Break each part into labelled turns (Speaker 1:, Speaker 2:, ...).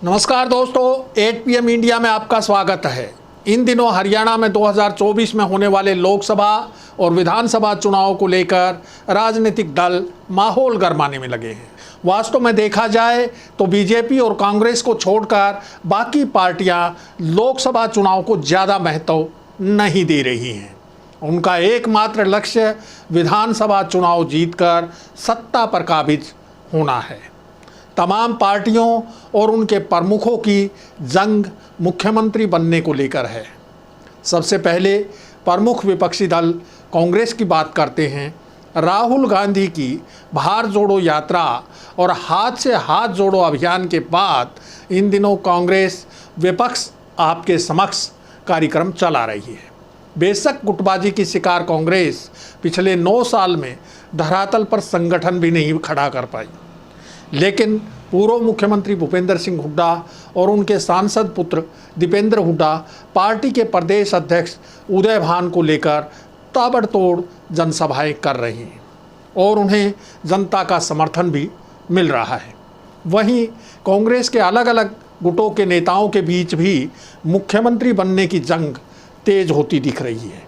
Speaker 1: नमस्कार दोस्तों, 8 PM India में आपका स्वागत है। इन दिनों हरियाणा में 2024 में होने वाले लोकसभा और विधानसभा चुनाव को लेकर राजनीतिक दल माहौल गरमाने में लगे हैं। वास्तव में देखा जाए तो बीजेपी और कांग्रेस को छोड़कर बाकी पार्टियां लोकसभा चुनाव को ज़्यादा महत्व नहीं दे रही हैं। उनका एकमात्र लक्ष्य विधानसभा चुनाव जीतकर सत्ता पर काबिज होना है। तमाम पार्टियों और उनके प्रमुखों की जंग मुख्यमंत्री बनने को लेकर है। सबसे पहले प्रमुख विपक्षी दल कांग्रेस की बात करते हैं। राहुल गांधी की भारत जोड़ो यात्रा और हाथ से हाथ जोड़ो अभियान के बाद इन दिनों कांग्रेस विपक्ष आपके समक्ष कार्यक्रम चला रही है। बेशक गुटबाजी की शिकार कांग्रेस पिछले 9 साल में धरातल पर संगठन भी नहीं खड़ा कर पाई, लेकिन पूर्व मुख्यमंत्री भूपेंद्र सिंह हुड्डा और उनके सांसद पुत्र दीपेंद्र हुड्डा पार्टी के प्रदेश अध्यक्ष उदय भान को लेकर ताबड़तोड़ जनसभाएं कर रहे हैं और उन्हें जनता का समर्थन भी मिल रहा है। वहीं कांग्रेस के अलग अलग गुटों के नेताओं के बीच भी मुख्यमंत्री बनने की जंग तेज होती दिख रही है।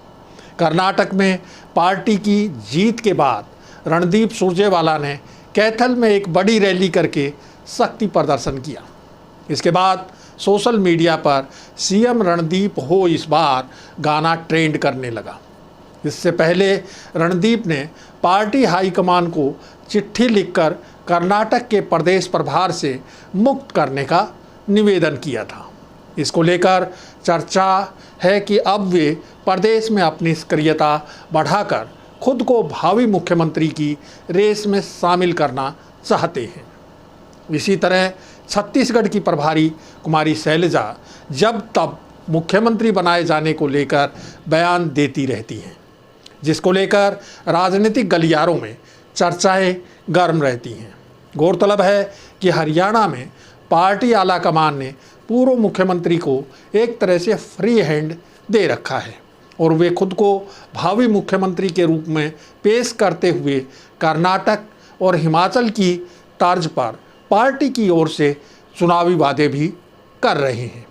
Speaker 1: कर्नाटक में पार्टी की जीत के बाद रणदीप सुरजेवाला ने कैथल में एक बड़ी रैली करके शक्ति प्रदर्शन किया। इसके बाद सोशल मीडिया पर सीएम रणदीप हो इस बार गाना ट्रेंड करने लगा। इससे पहले रणदीप ने पार्टी हाईकमान को चिट्ठी लिखकर कर्नाटक के प्रदेश प्रभार से मुक्त करने का निवेदन किया था। इसको लेकर चर्चा है कि अब वे प्रदेश में अपनी सक्रियता बढ़ाकर खुद को भावी मुख्यमंत्री की रेस में शामिल करना चाहते हैं। इसी तरह छत्तीसगढ़ की प्रभारी कुमारी शैलजा जब तब मुख्यमंत्री बनाए जाने को लेकर बयान देती रहती हैं, जिसको लेकर राजनीतिक गलियारों में चर्चाएं गर्म रहती हैं। गौरतलब है कि हरियाणा में पार्टी आला कमान ने पूर्व मुख्यमंत्री को एक तरह से फ्री हैंड दे रखा है और वे खुद को भावी मुख्यमंत्री के रूप में पेश करते हुए कर्नाटक और हिमाचल की तर्ज पर पार्टी की ओर से चुनावी वादे भी कर रहे हैं।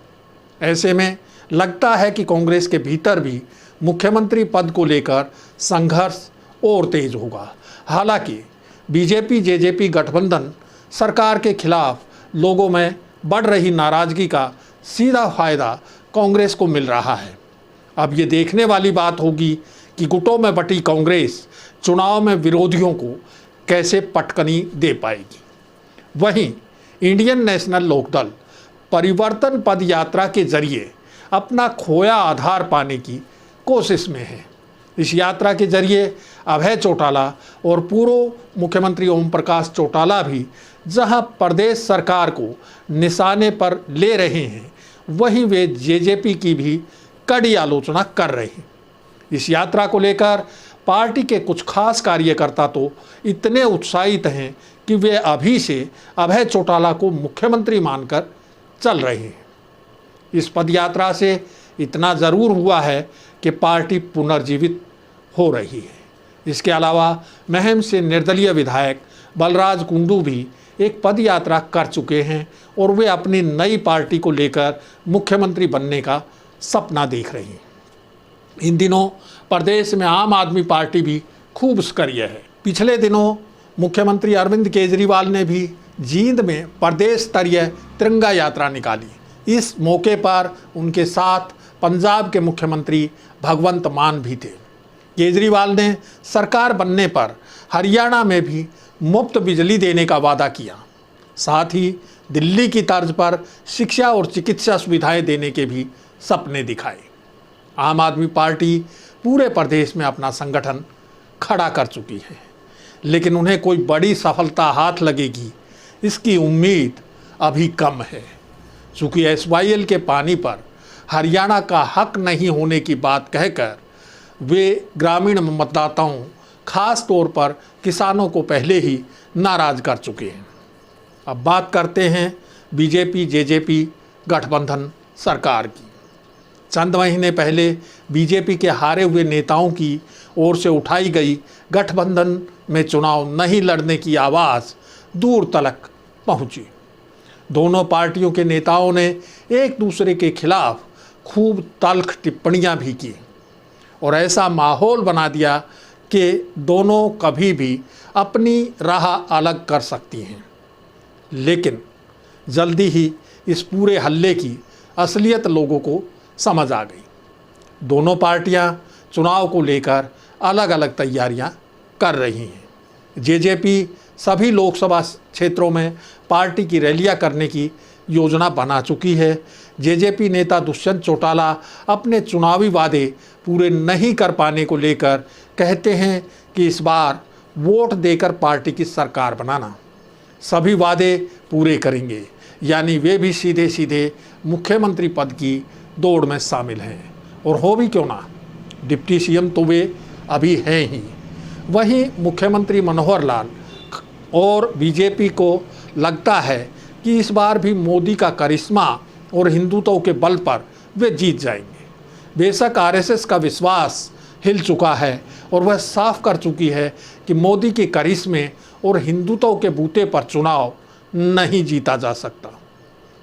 Speaker 1: ऐसे में लगता है कि कांग्रेस के भीतर भी मुख्यमंत्री पद को लेकर संघर्ष और तेज होगा। हालांकि बीजेपी जेजेपी गठबंधन सरकार के खिलाफ लोगों में बढ़ रही नाराजगी का सीधा फायदा कांग्रेस को मिल रहा है। अब ये देखने वाली बात होगी कि गुटों में बटी कांग्रेस चुनाव में विरोधियों को कैसे पटकनी दे पाएगी। वहीं इंडियन नेशनल लोकदल परिवर्तन पद यात्रा के जरिए अपना खोया आधार पाने की कोशिश में है। इस यात्रा के जरिए अभय चौटाला और पूर्व मुख्यमंत्री ओम प्रकाश चौटाला भी जहां प्रदेश सरकार को निशाने पर ले रहे हैं, वहीं वे जेजेपी की भी कड़ी आलोचना कर रहे हैं। इस यात्रा को लेकर पार्टी के कुछ खास कार्यकर्ता तो इतने उत्साहित हैं कि वे अभी से अभय चौटाला को मुख्यमंत्री मानकर चल रहे हैं। इस पदयात्रा से इतना ज़रूर हुआ है कि पार्टी पुनर्जीवित हो रही है। इसके अलावा महम से निर्दलीय विधायक बलराज कुंडू भी एक पदयात्रा कर चुके हैं और वे अपनी नई पार्टी को लेकर मुख्यमंत्री बनने का सपना देख रही हैं। इन दिनों प्रदेश में आम आदमी पार्टी भी खूब सक्रिय है। पिछले दिनों मुख्यमंत्री अरविंद केजरीवाल ने भी जींद में प्रदेश स्तरीय तिरंगा यात्रा निकाली। इस मौके पर उनके साथ पंजाब के मुख्यमंत्री भगवंत मान भी थे। केजरीवाल ने सरकार बनने पर हरियाणा में भी मुफ्त बिजली देने का वादा किया। साथ ही दिल्ली की तर्ज पर शिक्षा और चिकित्सा सुविधाएं देने के भी सपने दिखाए। आम आदमी पार्टी पूरे प्रदेश में अपना संगठन खड़ा कर चुकी है, लेकिन उन्हें कोई बड़ी सफलता हाथ लगेगी इसकी उम्मीद अभी कम है। चूँकि SYL के पानी पर हरियाणा का हक नहीं होने की बात कहकर वे ग्रामीण मतदाताओं, खास तौर पर किसानों को पहले ही नाराज कर चुके हैं। अब बात करते हैं बीजेपी जेजेपी गठबंधन सरकार की। चंद महीने पहले बीजेपी के हारे हुए नेताओं की ओर से उठाई गई गठबंधन में चुनाव नहीं लड़ने की आवाज़ दूर तलक पहुंची। दोनों पार्टियों के नेताओं ने एक दूसरे के खिलाफ खूब तल्ख टिप्पणियां भी की और ऐसा माहौल बना दिया कि दोनों कभी भी अपनी राह अलग कर सकती हैं। लेकिन जल्दी ही इस पूरे हल्ले की असलियत लोगों को समझ आ गई। दोनों पार्टियां चुनाव को लेकर अलग अलग तैयारियां कर रही हैं। जेजेपी सभी लोकसभा क्षेत्रों में पार्टी की रैलियां करने की योजना बना चुकी है। जेजेपी नेता दुष्यंत चौटाला अपने चुनावी वादे पूरे नहीं कर पाने को लेकर कहते हैं कि इस बार वोट देकर पार्टी की सरकार बनाना, सभी वादे पूरे करेंगे, यानी वे भी सीधे सीधे मुख्यमंत्री पद की दौड़ में शामिल हैं। और हो भी क्यों ना, डिप्टी सीएम तो वे अभी हैं ही। वहीं मुख्यमंत्री मनोहर लाल और बीजेपी को लगता है कि इस बार भी मोदी का करिश्मा और हिंदुत्व के बल पर वे जीत जाएंगे। बेशक आरएसएस का विश्वास हिल चुका है और वह साफ कर चुकी है कि मोदी के करिश्मे और हिंदुत्व के बूते पर चुनाव नहीं जीता जा सकता।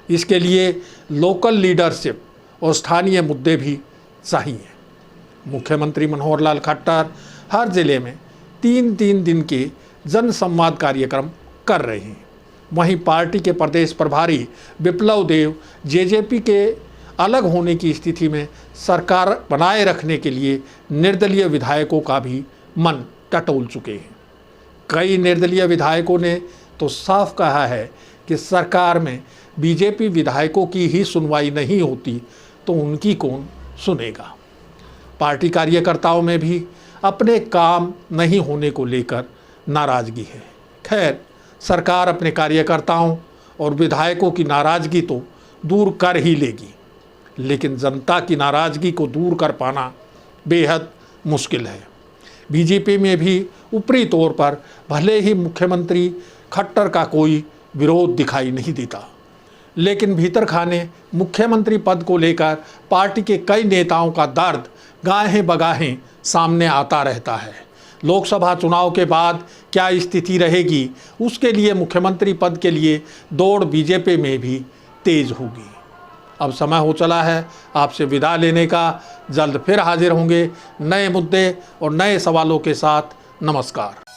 Speaker 1: इसके लिए लोकल लीडरशिप और स्थानीय मुद्दे भी चाहिए। मुख्यमंत्री मनोहर लाल खट्टर हर जिले में 3-3 दिन के जन संवाद कार्यक्रम कर रहे हैं। वहीं पार्टी के प्रदेश प्रभारी विप्लव देव जेजेपी के अलग होने की स्थिति में सरकार बनाए रखने के लिए निर्दलीय विधायकों का भी मन टटोल चुके हैं। कई निर्दलीय विधायकों ने तो साफ कहा है कि सरकार में बीजेपी विधायकों की ही सुनवाई नहीं होती तो उनकी कौन सुनेगा। पार्टी कार्यकर्ताओं में भी अपने काम नहीं होने को लेकर नाराजगी है। खैर, सरकार अपने कार्यकर्ताओं और विधायकों की नाराजगी तो दूर कर ही लेगी, लेकिन जनता की नाराजगी को दूर कर पाना बेहद मुश्किल है। बीजेपी में भी ऊपरी तौर पर भले ही मुख्यमंत्री खट्टर का कोई विरोध दिखाई नहीं देता, लेकिन भीतर खाने मुख्यमंत्री पद को लेकर पार्टी के कई नेताओं का दर्द गाहें बगाहें सामने आता रहता है। लोकसभा चुनाव के बाद क्या स्थिति रहेगी, उसके लिए मुख्यमंत्री पद के लिए दौड़ बीजेपी में भी तेज होगी। अब समय हो चला है आपसे विदा लेने का। जल्द फिर हाजिर होंगे नए मुद्दे और नए सवालों के साथ। नमस्कार।